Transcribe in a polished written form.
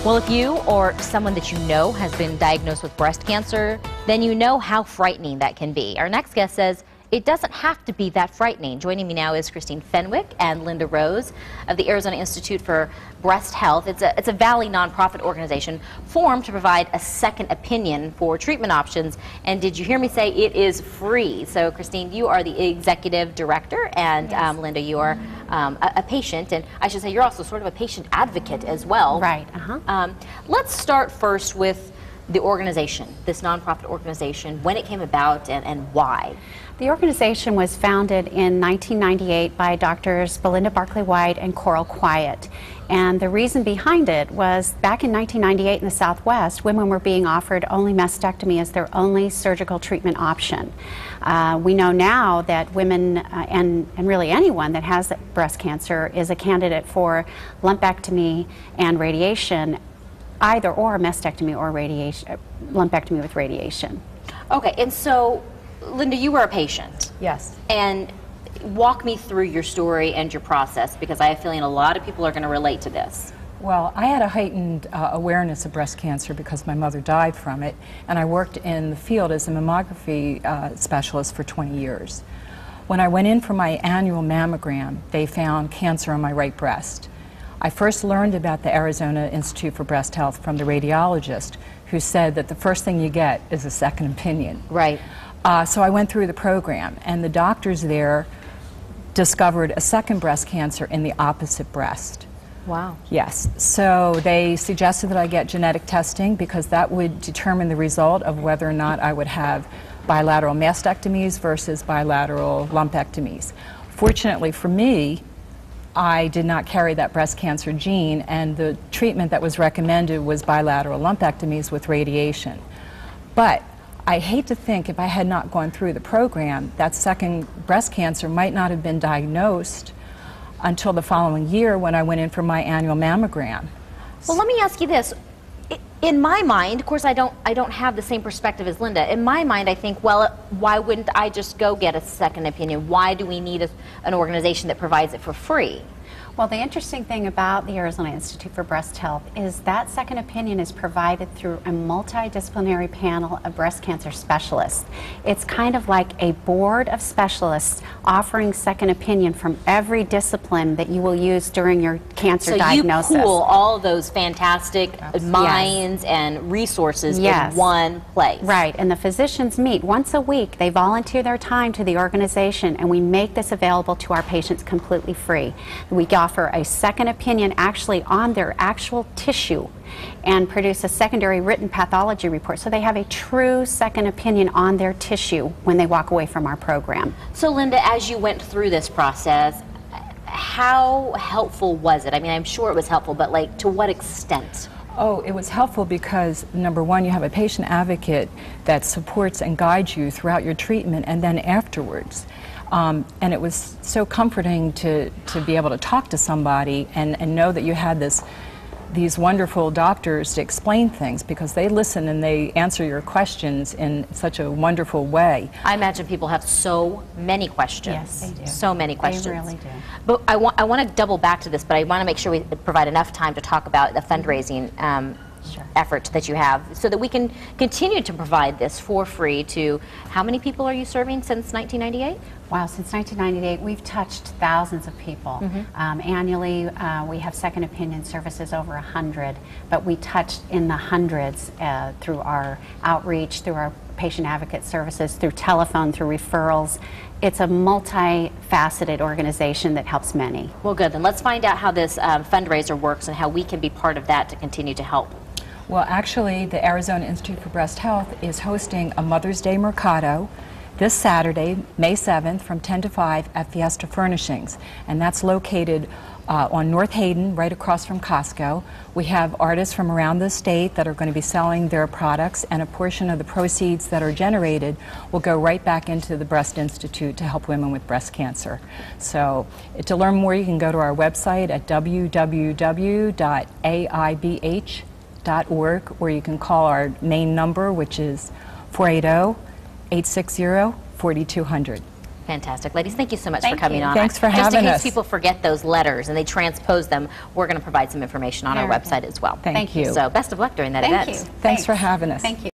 Well, if you or someone that you know has been diagnosed with breast cancer, then you know how frightening that can be. Our next guest says it doesn't have to be that frightening. Joining me now is Christine Fenwick and Linda Rose of the Arizona Institute for Breast Health. It's a Valley nonprofit organization formed to provide a second opinion for treatment options. And did you hear me say it is free? So, Christine, you are the executive director, and yes. Linda, you are a patient, and I should say you're also sort of a patient advocate as well. Right. Let's start first with the organization, this nonprofit organization, when it came about and why. The organization was founded in 1998 by doctors Belinda Barclay White and Coral Quiet. And the reason behind it was back in 1998 in the Southwest, women were being offered only mastectomy as their only surgical treatment option. We know now that women and really anyone that has breast cancer is a candidate for lumpectomy and radiation, either or mastectomy or radiation, lumpectomy with radiation. Okay, and so Linda, you were a patient. Yes. And walk me through your story and your process, because I have a feeling a lot of people are going to relate to this. Well, I had a heightened awareness of breast cancer because my mother died from it, and I worked in the field as a mammography specialist for 20 years. When I went in for my annual mammogram, they found cancer on my right breast. I first learned about the Arizona Institute for Breast Health from the radiologist, who said that the first thing you get is a second opinion. Right. So I went through the program, and the doctors there discovered a second breast cancer in the opposite breast. Wow. Yes. So they suggested that I get genetic testing because that would determine the result of whether or not I would have bilateral mastectomies versus bilateral lumpectomies. Fortunately for me, I did not carry that breast cancer gene, and the treatment that was recommended was bilateral lumpectomies with radiation. But I hate to think if I had not gone through the program, that second breast cancer might not have been diagnosed until the following year when I went in for my annual mammogram. Well, let me ask you this. In my mind, of course, I don't have the same perspective as Linda. In my mind, I think, well, why wouldn't I just go get a second opinion? Why do we need an organization that provides it for free? Well, the interesting thing about the Arizona Institute for Breast Health is that second opinion is provided through a multidisciplinary panel of breast cancer specialists. It's kind of like a board of specialists offering second opinion from every discipline that you will use during your cancer diagnosis. So you pool all those fantastic minds and resources in one place. Right, and the physicians meet once a week. They volunteer their time to the organization, and we make this available to our patients completely free. We offer a second opinion actually on their actual tissue and produce a secondary written pathology report, so they have a true second opinion on their tissue when they walk away from our program. So Linda, as you went through this process, how helpful was it? I mean, I'm sure it was helpful, but like to what extent? Oh, it was helpful because, number one, you have a patient advocate that supports and guides you throughout your treatment and then afterwards. And it was so comforting to be able to talk to somebody and know that you had these wonderful doctors to explain things, because they listen and they answer your questions in such a wonderful way. I imagine people have so many questions. Yes, they do. So many questions. They really do. But I want to double back to this, but I want to make sure we provide enough time to talk about the fundraising effort that you have, so that we can continue to provide this for free to, how many people are you serving since 1998? Wow, since 1998, we've touched thousands of people. Annually, we have second opinion services over 100, but we touched in the hundreds through our outreach, through our patient advocate services, through telephone, through referrals. It's a multifaceted organization that helps many. Well, good. Then let's find out how this fundraiser works and how we can be part of that to continue to help. Well, actually, the Arizona Institute for Breast Health is hosting a Mother's Day Mercado this Saturday, May 7th, from 10 to 5 at Fiesta Furnishings, and that's located on North Hayden, right across from Costco. We have artists from around the state that are going to be selling their products, and a portion of the proceeds that are generated will go right back into the Breast Institute to help women with breast cancer. So to learn more, you can go to our website at www.aibh.org, or you can call our main number, which is 480-860-4200. Fantastic. Ladies, thank you so much Thank for coming you. on. Thanks for Just having in case us. people forget those letters and they transpose them, we're going to provide some information on our Okay. website as well. Thank you. So best of luck during that Thank event. you. Thanks for having us. Thank you.